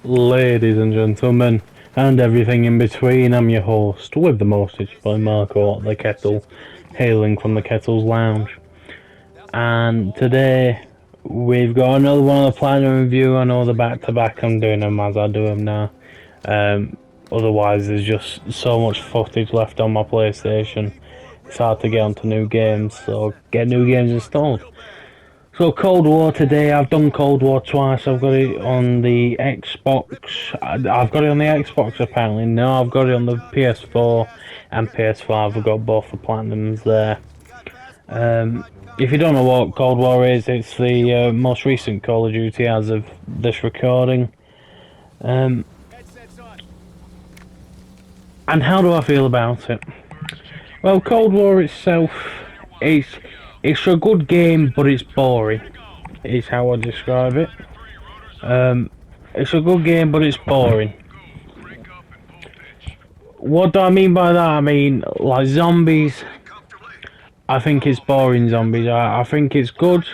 Ladies and gentlemen, and everything in between, I'm your host, with the most, it's by Marco the Kettle, hailing from the Kettle's Lounge. And today, we've got another one of the Platinum Review. I know the back-to-back, I'm doing them as I do them now. Otherwise, there's just so much footage left on my PlayStation. It's hard to get onto new games, so get new games installed. So Cold War today, I've done Cold War twice. I've got it on the Xbox. I've got it on the Xbox apparently. No, I've got it on the PS4 and PS5. I've got both the Platinums there. If you don't know what Cold War is, it's the most recent Call of Duty as of this recording. And how do I feel about it? Well, Cold War itself, it's a good game, but it's boring, is how I describe it. It's a good game, but it's boring. What do I mean by that? I mean, like zombies, I think it's boring zombies. I think it's good,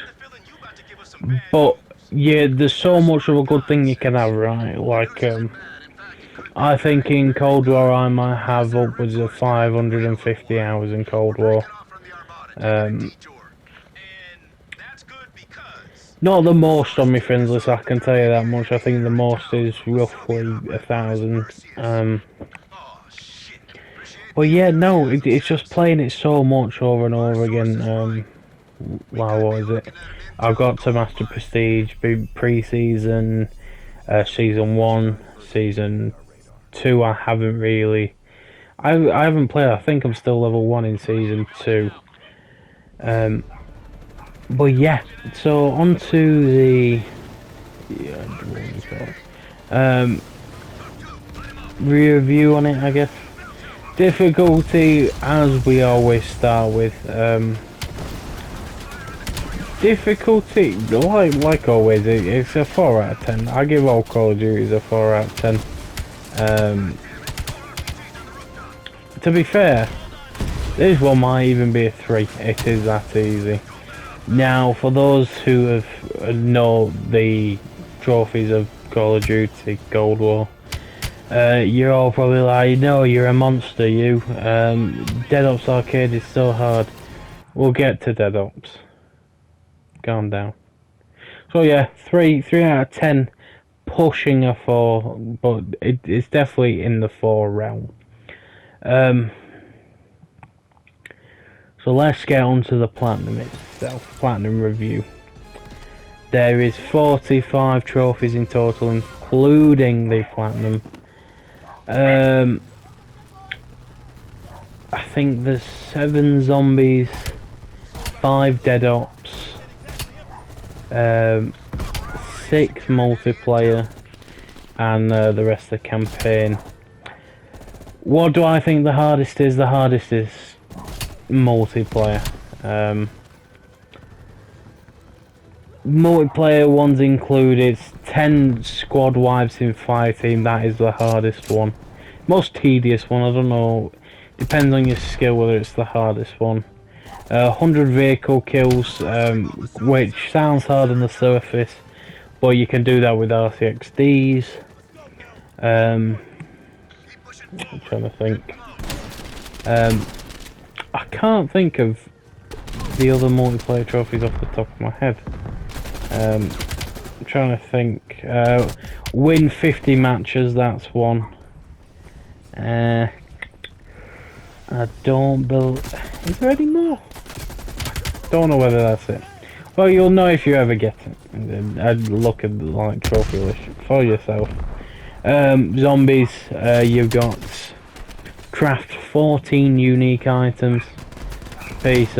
but yeah, there's so much of a good thing you can have, right? Like, I think in Cold War I might have upwards of 550 hours in Cold War. Not the most on my friends list, I can tell you that much. I think the most is roughly 1,000. But yeah, no, it's just playing it so much over and over again. Wow, what is it? I've got to Master Prestige pre-season, Season 1, Season 2 I haven't really. I haven't played, I think I'm still level 1 in Season 2. But yeah, so on to the review on it, I guess. Difficulty, as we always start with, difficulty, like always, it's a 4 out of 10. I give all Call of Duty a 4 out of 10. To be fair, this one might even be a 3. It is that easy. Now, for those who know the trophies of Call of Duty Cold War, you're all probably like, no, you're a monster, you. Dead Ops Arcade is so hard. We'll get to Dead Ops. Calm down. So yeah, 3 out of 10, pushing a 4, but it's definitely in the 4 realm. So let's get on to the Platinum itself, Platinum review. There is 45 trophies in total, including the Platinum. I think there's 7 zombies, 5 Dead Ops, 6 multiplayer, and the rest of the campaign. What do I think the hardest is? The hardest is multiplayer. Multiplayer ones included 10 squad wipes in fire team. That is the hardest one, most tedious one. I don't know, depends on your skill whether it's the hardest one. 100 vehicle kills, which sounds hard on the surface, but you can do that with RCXDs. I'm trying to think. I can't think of the other multiplayer trophies off the top of my head. I'm trying to think. Win 50 matches, that's one. I don't believe. Is there any more? Don't know whether that's it. Well, you'll know if you ever get it. I'd look at the like trophy list for yourself. Zombies, you've got craft 14 unique items. Piece,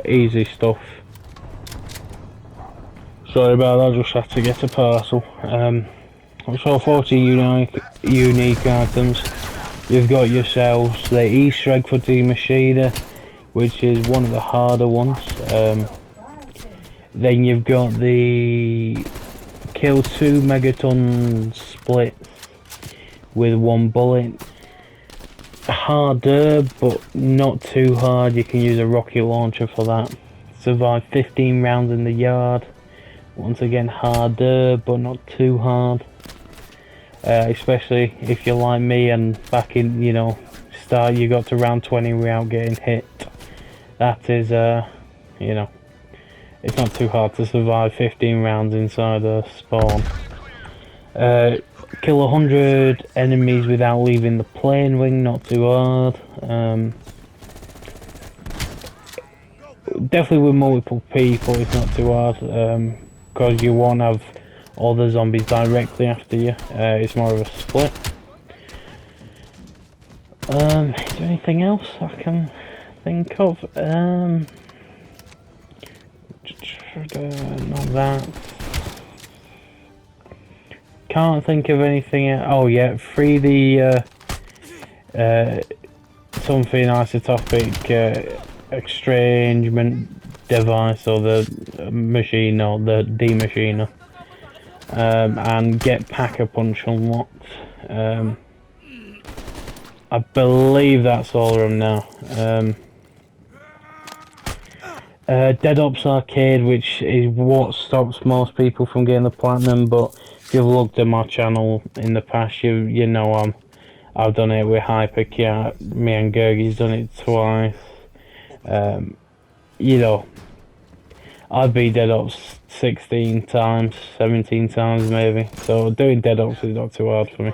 easy stuff. Sorry about that, just had to get a parcel. So 14 unique items. You've got yourselves the Easter egg for Team Machida, which is one of the harder ones. Then you've got the kill 2 megaton splits with 1 bullet. Harder, but not too hard. You can use a rocket launcher for that. Survive 15 rounds in the yard. once again harder, but not too hard. Especially if you're like me and back in, you know, start you got to round 20 without getting hit. That is, you know, it's not too hard to survive 15 rounds inside a spawn. Kill 100 enemies without leaving the plane ring, not too hard. Definitely with multiple people, it's not too hard, because you won't have all the zombies directly after you. It's more of a split. Is there anything else I can think of? Not that. Can't think of anything. Oh yeah, free the something isotopic estrangement device, or the machine, or the demachiner, and get Pack-a-Punch unlocked. I believe that's all of them now. Dead Ops Arcade, which is what stops most people from getting the platinum, but if you've looked at my channel in the past, you know I've done it with Hypercat. Me and Gergie's done it twice. You know, I've beat Dead Ops 16 times, 17 times maybe, so doing Dead Ops is not too hard for me.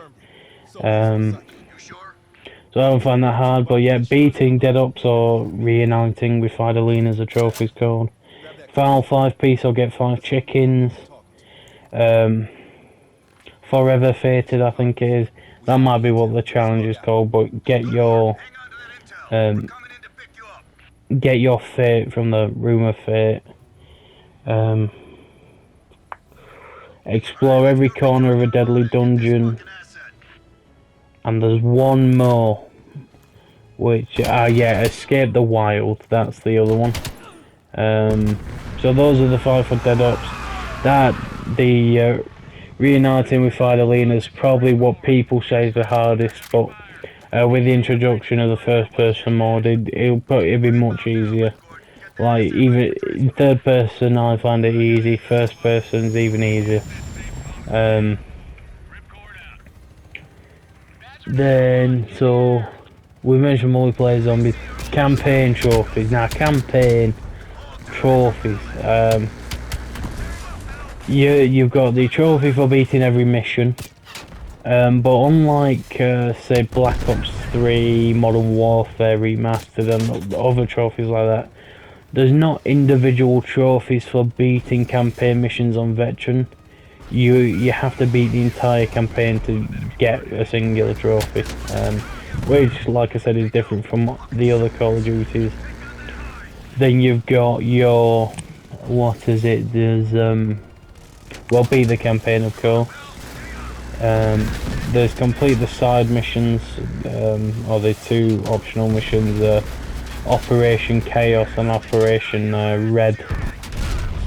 So I don't find that hard, but yeah, beating Dead Ops or reuniting with Fidelina as a trophy's called. Final 5 piece, I'll get 5 chickens. Forever Fated, I think it is. That might be what the challenge is called, but get your fate from the Room of Fate. Explore every corner of a deadly dungeon. And there's one more, which, yeah, Escape the Wild, that's the other one. So those are the 5 for Dead Ops. The reuniting with Fidelina is probably what people say is the hardest, but with the introduction of the first person mode, it'll be much easier. Like, even in third person I find it easy, first person's even easier. Then, so we mentioned multiplayer zombies, campaign trophies. Now, campaign trophies. You've got the trophy for beating every mission, but unlike say Black Ops 3, Modern Warfare Remastered, and other trophies like that, there's not individual trophies for beating campaign missions on Veteran. You have to beat the entire campaign to get a singular trophy, which, like I said, is different from the other Call of Duties. Then you've got your, what is it, there's, well, beat the campaign, of course. There's complete the side missions, or the 2 optional missions, Operation Chaos and Operation Red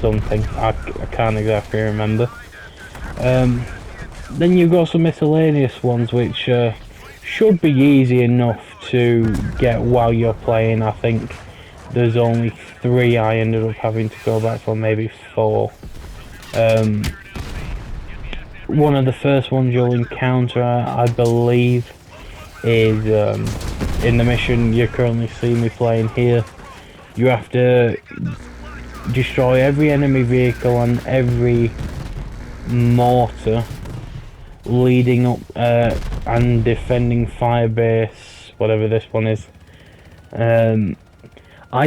something, I can't exactly remember. Then you've got some miscellaneous ones which should be easy enough to get while you're playing. I think there's only 3 I ended up having to go back for, maybe 4. One of the first ones you'll encounter, I believe, is in the mission you currently see me playing here. You have to destroy every enemy vehicle and every mortar leading up and defending Firebase, whatever this one is. I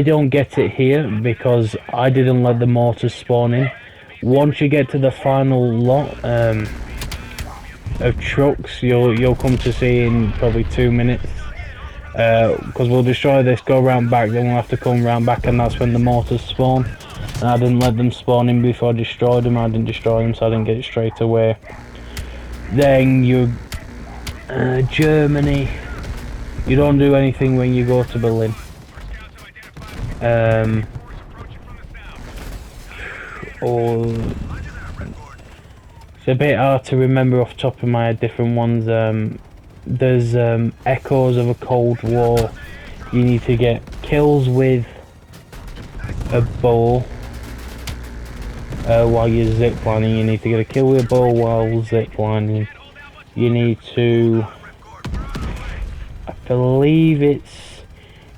don't get it here because I didn't let the mortars spawn in. Once you get to the final lot of trucks, you'll come to see in probably 2 minutes, because we'll destroy this, go round back, then we'll have to come round back, and that's when the mortars spawn. And I didn't let them spawn in before I destroyed them. I didn't destroy them, so I didn't get it straight away. Then you Germany, you don't do anything when you go to Berlin. Or it's a bit hard to remember off the top of my head different ones. There's Echoes of a Cold War. You need to get kills with a bow. while you're ziplining. You need to get a kill with a bow while ziplining. You need to, I believe it's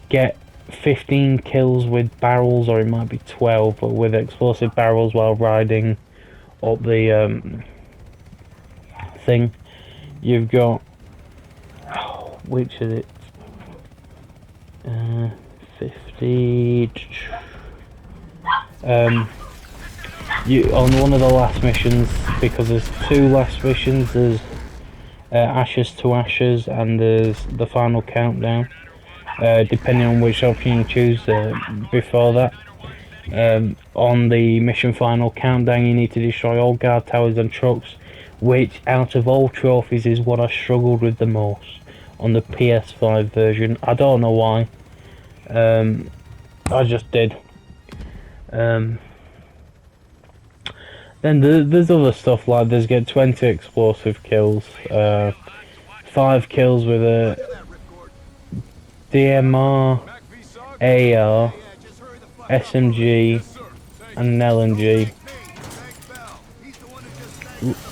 get 15 kills with barrels, or it might be 12, but with explosive barrels while riding up the thing. You've got, which is it? 50. You on one of the last missions, because there's 2 last missions. There's Ashes to Ashes, and there's the final countdown. Depending on which option you choose before that. On the mission final countdown, you need to destroy all guard towers and trucks, which out of all trophies is what I struggled with the most on the PS5 version. I don't know why. I just did. Then there's other stuff like there's get 20 explosive kills, 5 kills with a DMR, AR, SMG, and an LMG.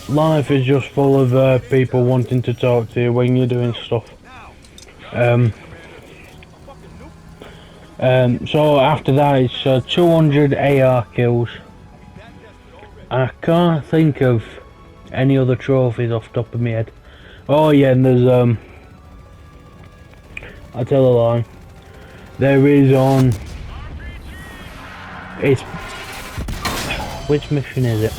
Life is just full of people wanting to talk to you when you're doing stuff. So after that it's 200 AR kills. I can't think of any other trophies off the top of my head. Oh yeah, and there's I tell a lie. There is on. It's which mission is it?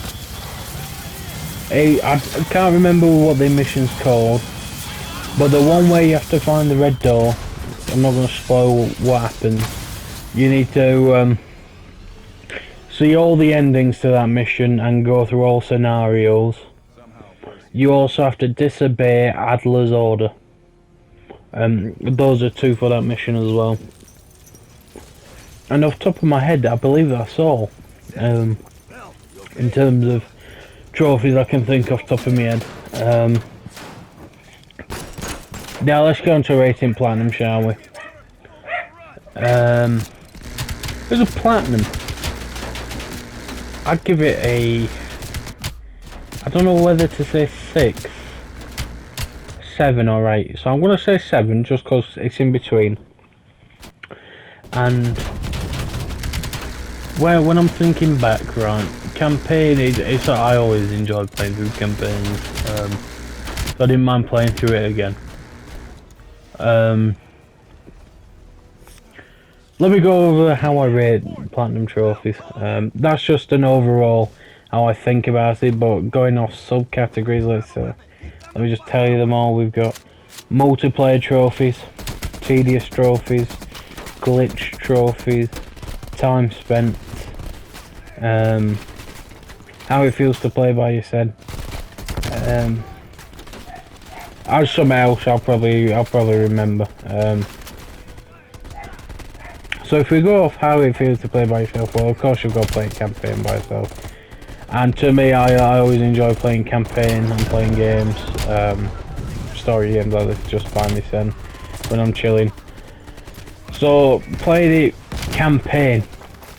I can't remember what the mission's called, but the one where you have to find the red door. I'm not going to spoil what happens. You need to see all the endings to that mission and go through all scenarios. You also have to disobey Adler's order. Those are 2 for that mission as well. And off the top of my head, I believe that's all. In terms of trophies I can think off the top of my head. Now let's go into rating platinum, shall we? There's a platinum. I'd give it a, I don't know whether to say 6, 7 or 8. So I'm going to say 7 just because it's in between. And when I'm thinking back, right, campaign it's I always enjoy playing through campaigns. So I didn't mind playing through it again. Let me go over how I rate platinum trophies. That's just an overall how I think about it, but going off subcategories, let me just tell you them all. We've got multiplayer trophies, tedious trophies, glitch trophies, time spent, how it feels to play by yourself. As something else I'll probably remember. So if we go off how it feels to play by yourself, well of course you've got to play a campaign by yourself. And to me, I always enjoy playing campaign and playing games, story games like this just by myself when I'm chilling. So playing it campaign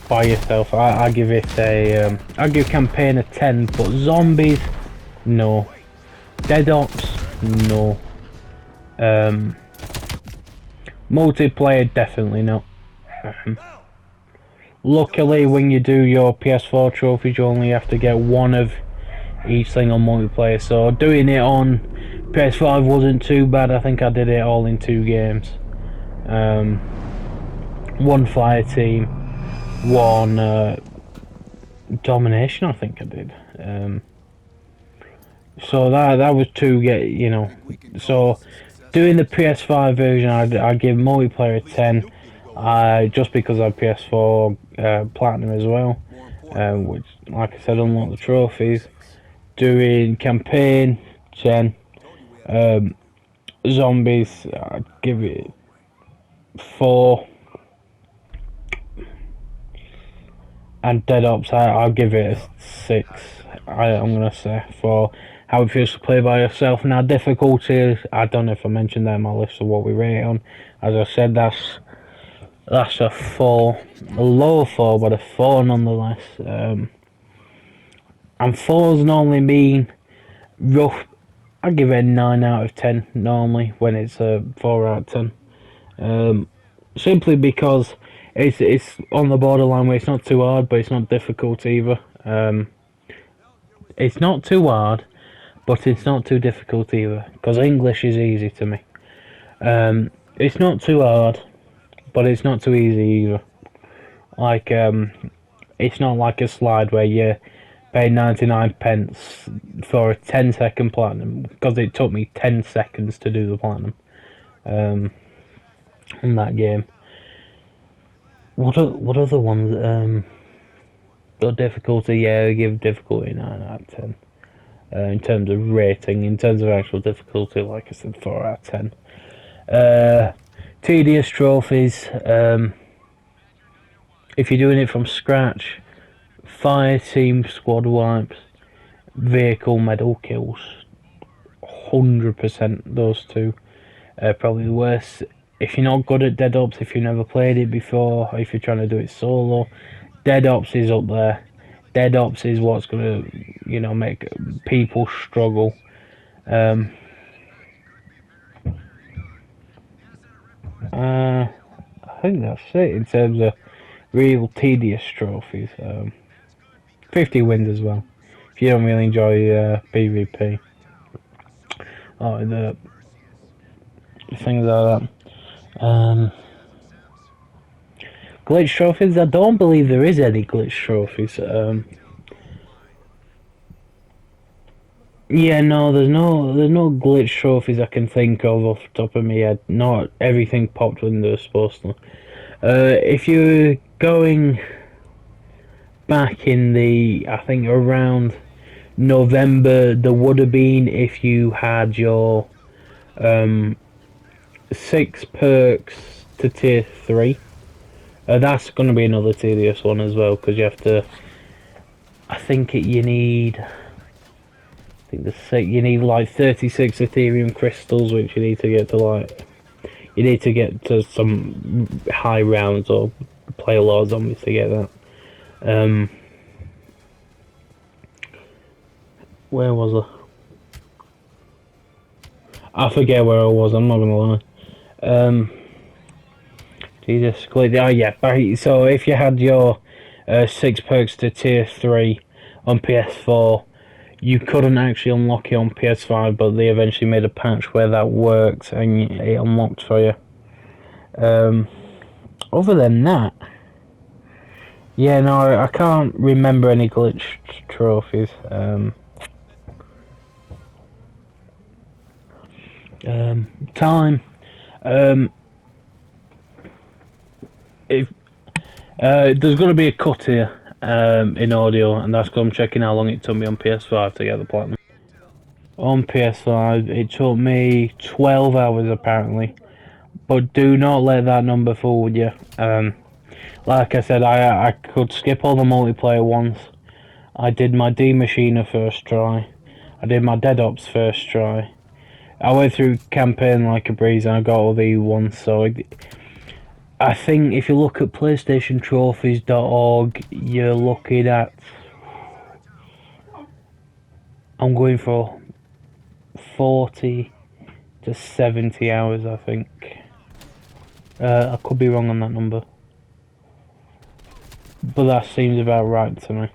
by yourself, I give it a, I give campaign a 10, but zombies, no. Dead Ops, no. Multiplayer, definitely not. Luckily, when you do your PS4 trophies, you only have to get 1 of each thing on multiplayer. So doing it on PS5 wasn't too bad. I think I did it all in 2 games. 1 fire team, 1 domination. I think I did. So that was 2 you know. So doing the PS5 version, I'd give multiplayer a 10. Just because I have PS4 Platinum as well, which, like I said, unlock the trophies. Doing campaign, 10. Zombies, I'd give it 4. And Dead Ops, I'll give it a 6. I'm gonna say, for how it feels to play by yourself. Now difficulty, I don't know if I mentioned that in my list of what we rate on. As I said, that's a 4, a low 4, but a 4 nonetheless. And 4's normally mean rough. I give it a 9 out of 10 normally when it's a 4 out of 10. Simply because it's on the borderline where it's not too hard, but it's not difficult either. It's not too hard, but it's not too difficult either. Because English is easy to me. It's not too hard, but it's not too easy either. Like, it's not like a slide where you pay 99 pence for a 10-second platinum, because it took me 10 seconds to do the platinum in that game. What other ones? The difficulty, yeah, I give difficulty 9 out of 10. In terms of rating, in terms of actual difficulty, like I said, 4 out of 10. Tedious trophies. If you're doing it from scratch, fire team squad wipes, vehicle medal kills, 100% those two. Probably the worst. If you're not good at Dead Ops, if you've never played it before, or if you're trying to do it solo, Dead Ops is up there. Dead Ops is what's gonna, make people struggle. I think that's it in terms of real tedious trophies. 50 wins as well. If you don't really enjoy PvP or the things like that. Glitch trophies. I don't believe there is any glitch trophies. Yeah, no, there's no glitch trophies I can think of off the top of my head. Not everything popped when they're supposed to. If you're going back in I think around November, there would have been, if you had your 6 perks to tier 3. That's going to be another tedious one as well, because you have to. You need like 36 Ethereum crystals, which you need to get to some high rounds or play a lot of zombies to get that. Where was I forget where I was, I'm not gonna lie. Jesus, oh yeah, so if you had your 6 perks to tier 3 on PS4, you couldn't actually unlock it on PS5, but they eventually made a patch where that works and it unlocked for you. Other than that, yeah, no, I can't remember any glitch trophies. Time. If there's going to be a cut here in audio, and that's because I'm checking how long it took me on PS5 to get the platinum. On PS5, it took me 12 hours apparently, but do not let that number fool you. Like I said, I could skip all the multiplayer ones. I did my D Machina first try. I did my Dead Ops first try. I went through campaign like a breeze and I got all the ones, so I think if you look at PlayStationTrophies.org, you're looking at. I'm going for 40 to 70 hours, I think. I could be wrong on that number, but that seems about right to me.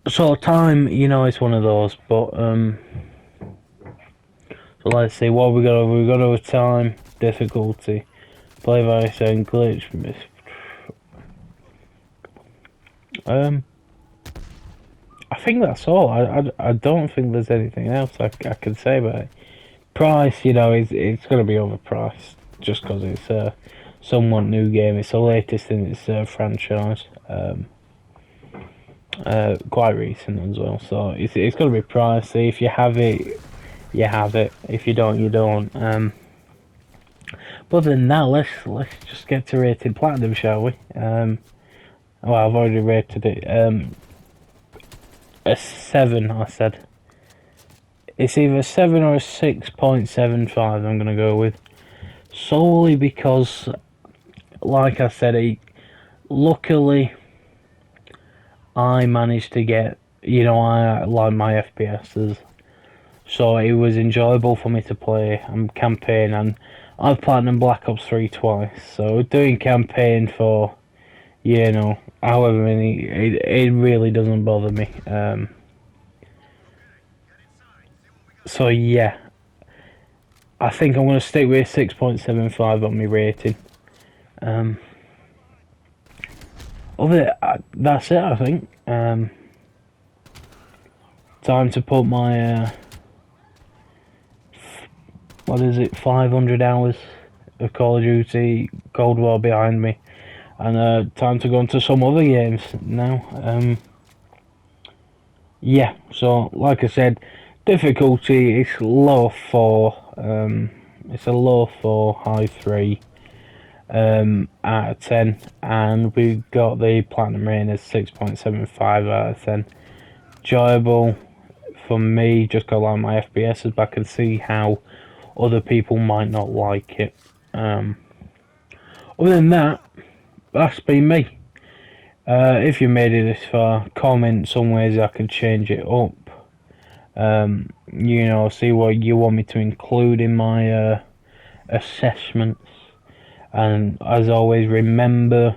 So time, it's one of those, but so let's see what we got. We got over time, difficulty, play by saying glitch. I think that's all. I don't think there's anything else I can say about it. Price, it's going to be overpriced just because it's a somewhat new game. It's the latest in its franchise. Quite recent as well, so it's going to be pricey. If you have it, you have it. If you don't, you don't. But other than that, let's just get to rated platinum, shall we? Well, I've already rated it. A 7, I said. It's either a 7 or a 6.75. I'm gonna go with, solely because, like I said, luckily I managed to get, I like my FPSs, so it was enjoyable for me to play campaign, and I've platinum Black Ops 3 twice, so doing campaign for, however many, it really doesn't bother me. So yeah, I think I'm going to stick with 6.75 on my rating. That's it, I think. Time to put my, 500 hours of Call of Duty Cold War behind me. And time to go into some other games now. Yeah, so like I said, difficulty is low 4. It's a low 4, high 3 out of 10, and we got the platinum rating as 6.75 out of 10. Enjoyable for me, just got like my FPSs, but I can see how other people might not like it. Other than that, that's been me. If you made it this far, comment some ways I can change it up. See what you want me to include in my assessments. And as always, remember,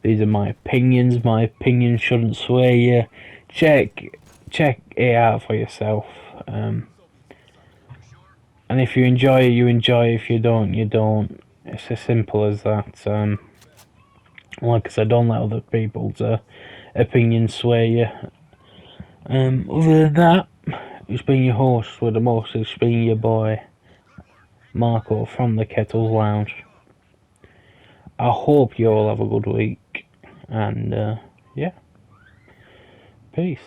these are my opinions. My opinions shouldn't sway you. Check it out for yourself. And if you enjoy it, you enjoy it. If you don't, you don't. It's as simple as that. Like I said, don't let other people's opinions sway you. Other than that, it's been your host with the most. It's been your boy Marco from the Kettles Lounge. I hope you all have a good week, and yeah, peace.